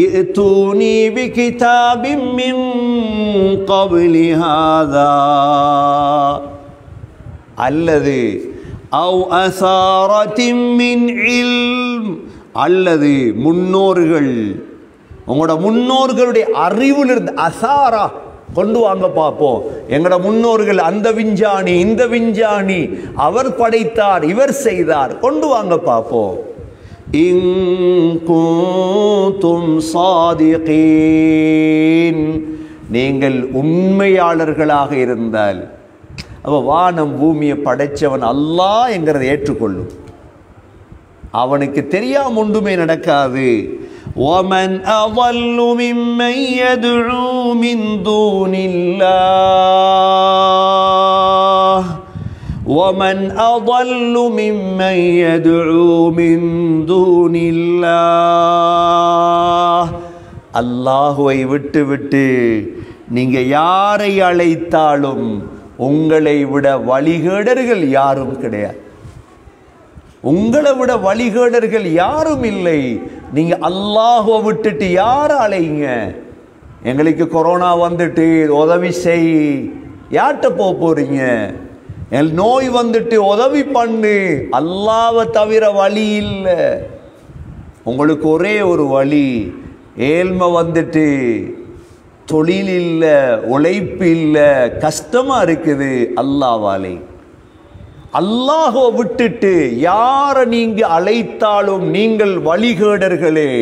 இத்தூனி பிகிதாபிம் மின் கப்லி ஹாதா, அல்லது அவ் அஸாரத்தின் மின் இல்ம், அல்லது முன்னோர்கள், உங்களோட முன்னோர்களுடைய அறிவில் இருந்து அசாரா கொண்டு வாங்க பார்ப்போம். எங்களோட முன்னோர்கள் அந்த விஞ்ஞானி, இந்த விஞ்ஞானி, அவர் படைத்தார், இவர் செய்தார், கொண்டு வாங்க பார்ப்போம். இன் குன்தும் சாதிகீன், நீங்கள் உண்மையாளர்களாக இருந்தால், அப்போ வானம் பூமியை படைச்சவன் அல்லாஹ் என்கிறதை ஏற்றுக்கொள்ளும். அவனுக்கு தெரியாம ஒன்றுமே நடக்காது. وَمَنْ أَضَلُّ مِمَّنْ يَدْعُو مِنْ دُونِ اللَّهِ وَمَنْ أَضَلُّ مِمَّنْ يَدْعُو مِنْ دُونِ اللَّهِ, அல்லாஹுவை விட்டு விட்டு நீங்க யாரை அழைத்தாலும் உங்களை விட வழிகேடர்கள் யாரும் கிடையாது. உங்களை விட வழிகேடர்கள் யாரும் இல்லை. நீங்க அல்லாஹ்வை விட்டுட்டு யாரை அழைங்க? எங்களுக்கு கொரோனா வந்துட்டு உதவி செய், யார்கிட்ட போறீங்க? நோய் வந்துட்டு உதவி பண்ணு, அல்லாஹ்வை தவிர வழி இல்லை. உங்களுக்கு ஒரே ஒரு வழி, ஏழ்மை வந்துட்டு தொழில் இல்லை, உழைப்பு இல்லை, கஷ்டமா இருக்குது, அல்லாஹ்வாலே. அல்லாஹ்வை விட்டுட்டு யாரை நீங்க அழைத்தாலும் நீங்கள் வழிகேடர்களே.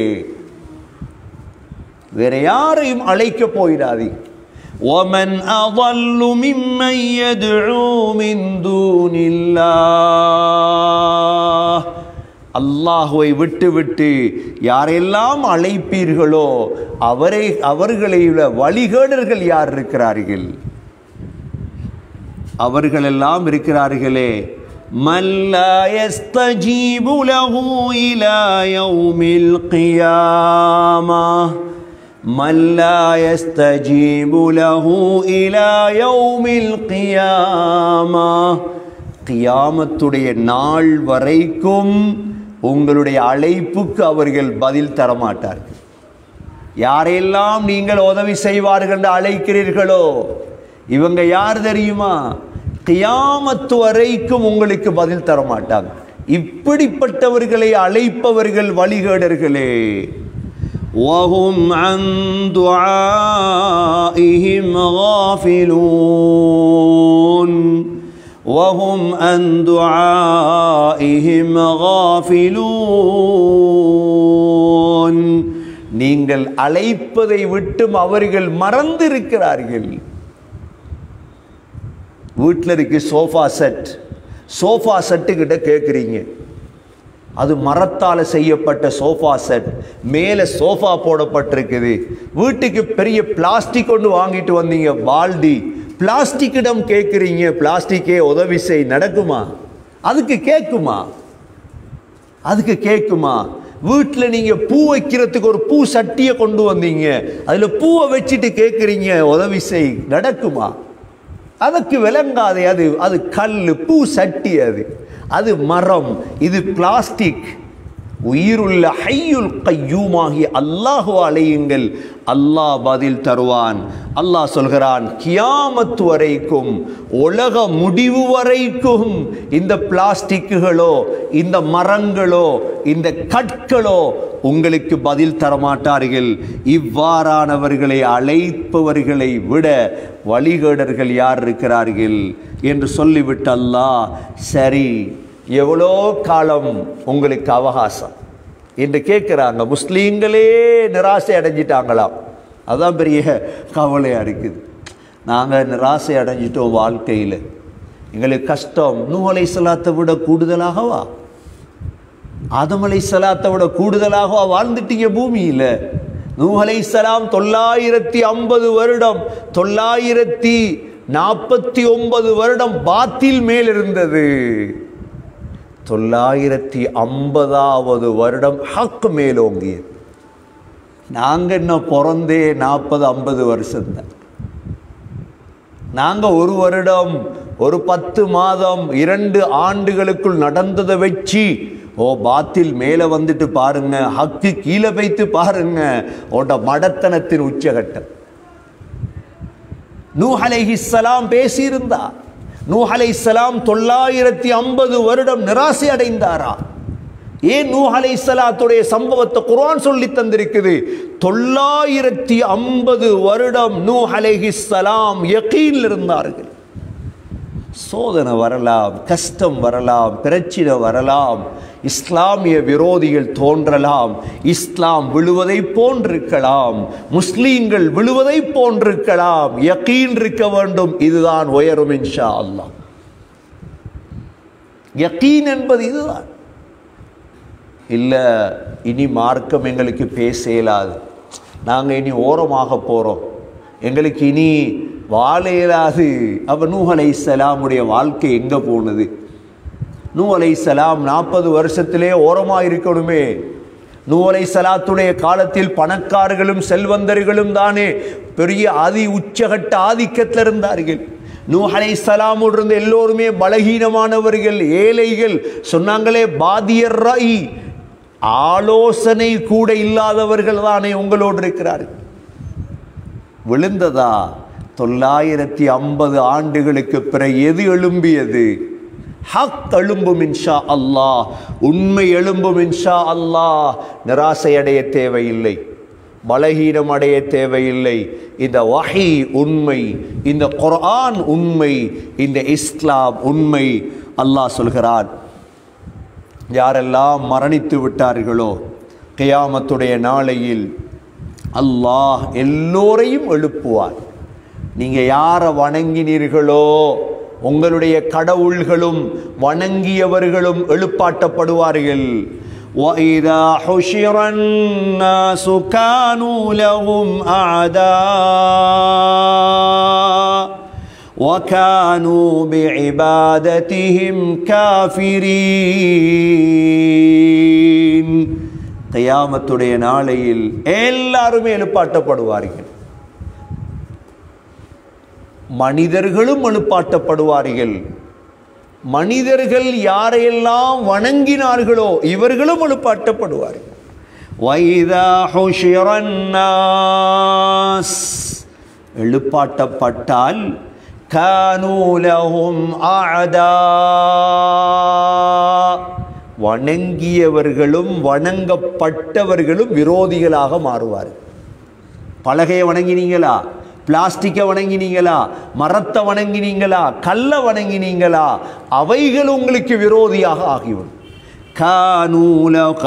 வேற யாரையும் அழைக்க போயிடாதீங்க. وَمَنْ أَضَلُّ مِمَّنْ يَدْعُو مِنْ دُونِ اللَّهِ அல்லாஹ்வை விட்டு விட்டு யாரெல்லாம் அழைப்பீர்களோ அவர்களை வழிகேடர்கள் யார் இருக்கிறார்கள்? அவர்களெல்லாம் இருக்கிறார்களே. மன் லா யஸ்தஜீபு லஹு இலா யௌமில் கியாமஹ், மன் லா யஸ்தஜீபு லஹு இலா யௌமில் கியாமஹ், கியாமத்துடைய நாள் வரைக்கும் உங்களுடைய அழைப்புக்கு அவர்கள் பதில் தரமாட்டார்கள். யாரெல்லாம் நீங்கள் உதவி செய்வார்கள் என்று அழைக்கிறீர்களோ இவங்க யார் தெரியுமா? கியாமத்து வரைக்கும் உங்களுக்கு பதில் தர மாட்டாங்க. இப்படிப்பட்டவர்களை அழைப்பவர்கள் வழிகேடர்களே. وَهُمْ عَنْ دُعَائِهِمْ غَافِلُونَ وَهُمْ عَنْ دُعَائِهِمْ غَافِلُونَ நீங்கள் அழைப்பதை விட்டும் அவர்கள் மறந்திருக்கிறார்கள். வீட்டில் இருக்கு சோஃபா செட்டு கிட்ட கேட்குறீங்க. அது மரத்தால் செய்யப்பட்ட சோஃபா செட், மேலே சோஃபா போடப்பட்டிருக்குது. வீட்டுக்கு பெரிய பிளாஸ்டிக் கொண்டு வாங்கிட்டு வந்தீங்க, பால்டி, பிளாஸ்டிக்கிடம் கேட்குறீங்க, பிளாஸ்டிக்கே உதவி செய், நடக்குமா? அதுக்கு கேட்குமா? வீட்டில் நீங்கள் பூ வைக்கிறதுக்கு ஒரு பூ சட்டியை கொண்டு வந்தீங்க, அதில் பூவை வச்சுட்டு கேட்குறீங்க உதவி செய், நடக்குமா? அதற்கு விளங்காதே. அது கல், பூ சட்டி, அது மரம், இது பிளாஸ்டிக். உயிருள்ள ஹய்யுல் கய்யூமாகிய அல்லாஹ்வை அழையுங்கள், அல்லாஹ் பதில் தருவான். அல்லாஹ் சொல்கிறான், கியாமத் வரைக்கும், உலக முடிவு வரைக்கும் இந்த பிளாஸ்டிக்குகளோ, இந்த மரங்களோ, இந்த கற்களோ உங்களுக்கு பதில் தரமாட்டார்கள். இவ்வாறானவர்களை அழைப்பவர்களை விட வழிகேடர்கள் யார் இருக்கிறார்கள் என்று சொல்லிவிட்டு அல்லாஹ், சரி எவ்வளோ காலம் உங்களுக்கு அவகாசம் என்று கேட்குறாங்க. முஸ்லீம்களே நிராசை அடைஞ்சிட்டாங்களாம். அதுதான் பெரிய கவலையாக இருக்குது. நாங்கள் நிராசை அடைஞ்சிட்டோம் வாழ்க்கையில், எங்களுக்கு கஷ்டம். நூஹ் அலைஹிஸ்ஸலாத்தை விட கூடுதலாகவா, ஆதம் அலைஹிஸ்ஸலாத்தை விட கூடுதலாகவா வாழ்ந்துட்டீங்க பூமியில்? நூஹ் அலைஹிஸ்ஸலாம் 950 வருடம், 949 வருடம் பாத்தில் மேல் இருந்தது. 950வது வருடம் ஹக் மேலோங்கியது. நாங்கள் என்ன பிறந்தே 40-50 வருஷம்தான். நாங்கள் ஒரு வருடம், ஒரு 10 மாதம், 2 ஆண்டுகளுக்குள் நடந்ததை வச்சு பாத்தில் மேலே வந்துட்டு பாருங்க, ஹக்கு கீழே வைத்து பாருங்க, உன்னோட மடத்தனத்தின் உச்சகட்டம். நூஹ் அலைஹிஸ்ஸலாம் பேசியிருந்தார். நூஹ் அலைஹிஸ்ஸலாம் 950 வருடம் நிராசை அடைந்தாரா? ஏன் நூஹ் அலைஹிஸ்ஸலாத்துடைய சம்பவத்தை குர்ஆன் சொல்லி தந்திருக்குது. 950 வருடம் நூஹ் அலைஹிஸ்ஸலாம் யகீன்ல இருந்தார்கள். சோதனை வரலாம், கஷ்டம் வரலாம், பிரச்சனை வரலாம், இஸ்லாமிய விரோதிகள் தோன்றலாம், இஸ்லாம் விழுவதை போன்றிருக்கலாம், முஸ்லீம்கள் விழுவதை போன்றிருக்கலாம். யகீன் இருக்க வேண்டும், இதுதான் உயரும் இன்ஷா அல்லாஹ். யகீன் என்பது இதுதான். இல்லை இனி மார்க்கம் எங்களுக்கு பேச இயலாது, நாங்கள் இனி ஓரமாக போகிறோம், எங்களுக்கு இனி வாழ இயலாது. அப்போ நூஹ் அலைஹிஸ்ஸலாமுடைய வாழ்க்கை எங்கே போனது? நூஹ் அலைஹிஸ்ஸலாம் 40 வருஷத்திலே ஓரமாக இருக்கணுமே. நூஹ் அலைஹிஸ்ஸலாத்துடைய காலத்தில் பணக்காரர்களும் செல்வந்தர்களும் தானே பெரிய உச்சகட்ட ஆதிக்கத்தில் இருந்தார்கள். நூஹ் அலைஹிஸ்ஸலாமோடு இருந்த எல்லோருமே பலகீனமானவர்கள், ஏழைகள். சொன்னாங்களே பாதியர் ராயி, ஆலோசனை கூட இல்லாதவர்கள் தானே உங்களோடு இருக்கிறார்கள். விழுந்ததா? 950 ஆண்டுகளுக்கு பிறகு எது எழும்பியது? ஹக் எழும்பும் இன்ஷா அல்லாஹ், உண்மை எழும்பும் இன்ஷா அல்லாஹ். நிராசை அடைய தேவையில்லை, பலகீனம் அடைய தேவையில்லை. இந்த வஹி உண்மை, இந்த குர்ஆன் உண்மை, இந்த இஸ்லாம் உண்மை. அல்லாஹ் சொல்கிறான், யாரெல்லாம் மரணித்து விட்டார்களோ கியாமத்துடைய நாளையில் அல்லாஹ் எல்லோரையும் எழுப்புவார். நீங்கள் யாரை வணங்கினீர்களோ உங்களுடைய கடவுள்களும் வணங்கியவர்களும் எழுப்பாட்டப்படுவார்கள். وَإِذَا حُشِرَ النَّاسُ كَانُوا لَهُمْ أَعْدَاءَ وَكَانُوا بِعِبَادَتِهِمْ كَافِرِينَ. கியாமத்துடைய நாளையில் எல்லாருமே எழுப்பாட்டப்படுவார்கள். மனிதர்களும் எழுப்பாட்டப்படுவார்கள். மனிதர்கள் யாரையெல்லாம் வணங்கினார்களோ இவர்களும் எழுப்பாட்டப்படுவார்கள். وَإِذَا حُشِرَ النَّاسُ எழுப்பாட்டப்பட்டால் كَانُوا لَهُمْ أَعْدَاءَ வணங்கியவர்களும் வணங்கப்பட்டவர்களும் விரோதிகளாக மாறுவார்கள். பலகையை வணங்கினீங்களா? பிளாஸ்டிக்கை வணங்கினீங்களா? மரத்தை வணங்கினீங்களா? கல்லை வணங்கினீங்களா? அவைகள் உங்களுக்கு விரோதியாக ஆகிவிடும்.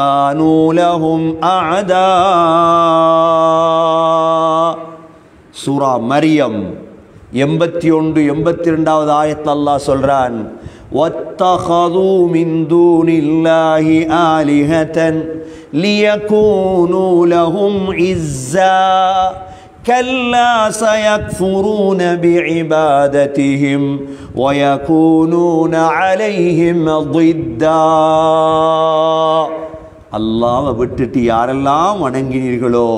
கானூலஹும் அஅதா. சூரா மரியம் 81 82வது ஆயத்தில் அல்லாஹ் சொல்றான், வத்தஹது மின் தூனில்லாஹி ஆலிஹதன் லியகூனு லஹும் இஸ்ஸா كلا سيكفرون بعبادتهم ويكونون عليهم ضدا. அல்லாஹ்வை விட்டுட்டு யாரெல்லாம் வணங்கினீர்களோ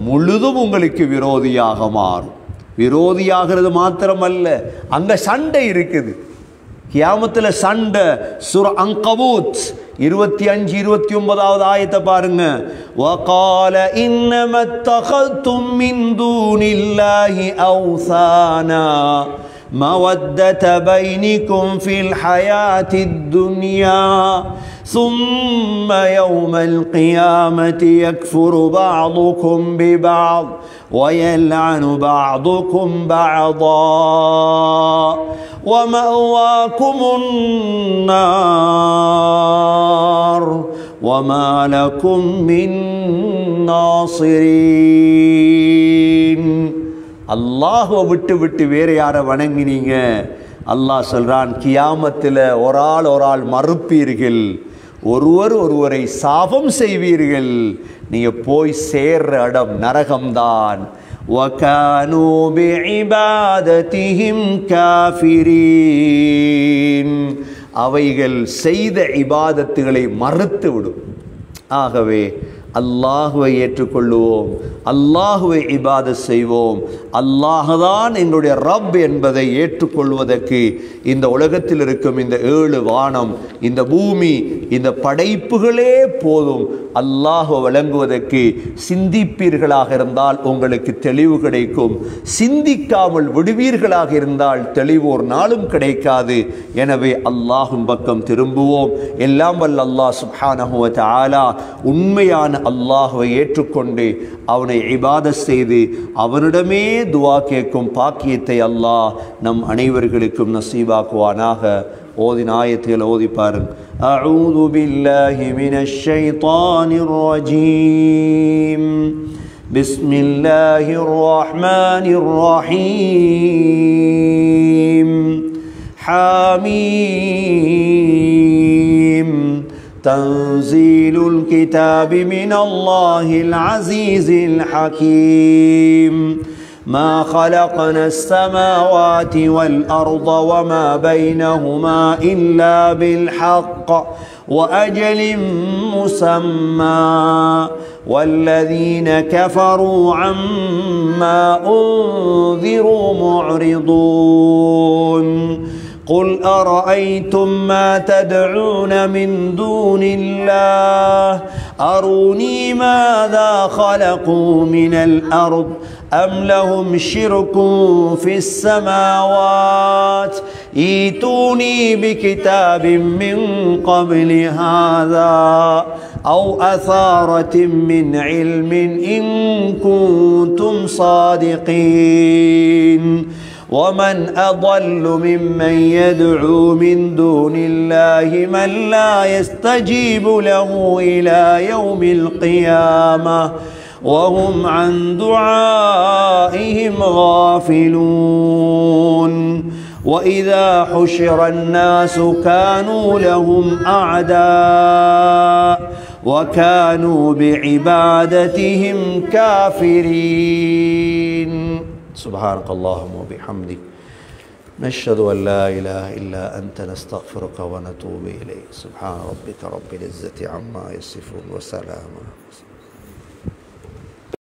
முழுதும் உங்களுக்கு விரோதியாக மாறும். விரோதியாகிறது மாத்திரமல்ல, அங்க சண்டை இருக்குது. கியாமத்தில் சண்டை. சூரா அன்கபூத் 25 29வது ஆயத்தை பாருங்க. وقال انما اتخذتم من دون الله اوثانا مودة بينكم في الحياة الدنيا ثم يوم القيامة يكفر بعضكم ببعض ويلعن بعضكم بعضا ومأواكم النار وما لكم من ناصرين. அல்லாஹ்வை விட்டு விட்டு வேற யாரை வணங்கினீங்க? அல்லாஹ் சொல்றான், கியாமத்தில் ஒரு ஆள் மறுப்பீர்கள், ஒருவரை சாபம் செய்வீர்கள். நீங்க போய் சேர்ற இடம் நரகம்தான். وَكَانُوا بِعِبَادَتِهِمْ كَافِرِينَ. அவைகள் செய்த இபாதத்துகளை மறுத்து விடும். ஆகவே அல்லாஹுவை ஏற்றுக்கொள்ளுவோம், அல்லாஹுவை இபாதத் செய்வோம். அல்லாஹ்தான் எங்களுடைய ரப் என்பதை ஏற்றுக்கொள்வதற்கு இந்த உலகத்தில் இருக்கும் இந்த 7 வானம், இந்த பூமி, இந்த படைப்புகளே போதும். அல்லாஹ்வை வழங்குவதற்கு சிந்திப்பீர்களாக இருந்தால் உங்களுக்கு தெளிவு கிடைக்கும். சிந்திக்காமல் விடுவீர்களாக இருந்தால் தெளிவு ஒரு நாளும் கிடைக்காது. எனவே அல்லாஹ்வின் பக்கம் திரும்புவோம். எல்லாம் வல்ல அல்லாஹ் சுப்ஹானஹு வ தஆலா உண்மையான அல்லாஹ்வை ஏற்றுக்கொண்டு அவனை இபாதத் செய்து அவனிடமே துஆ கேட்கும் பாக்கியத்தை அல்லாஹ் நம் அனைவர்களுக்கும் நசீபாக்குவானாக. ஓதின ஆயத்தில் ஓதி பாருங்க. அஊது பில்லாஹி மினஷ் ஷைத்தானிர் ரஜீம். பிஸ்மில்லாஹிர் ரஹ்மானிர் ரஹீம். ஹாமீம். தன்சீலுல் கிதாபி மினல்லாஹில் அஸீஸில் ஹகீம். ما خلقنا السماوات والأرض وما بينهما إلا بالحق وأجل مسمى والذين كفروا عما أنذروا معرضون قل أرأيتم ما تدعون من دون الله أروني ماذا خلقوا من الأرض أم لهم شرك في السماوات ائتوني بكتاب من قبل هذا أو أثارة من علم إن كنتم صادقين ومن أضل ممن يدعو من دون الله من لا يستجيب له إلى يوم القيامة وهم عن دعائهم غافلون وإذا حشر الناس كانوا لهم أعداء وكانوا بعبادتهم كافرين سبحانك اللهم وبحمدك نشهد أن لا إله إلا أنت نستغفرك ونتوب إليك سبحان ربك رب العزة عما يصفون وسلام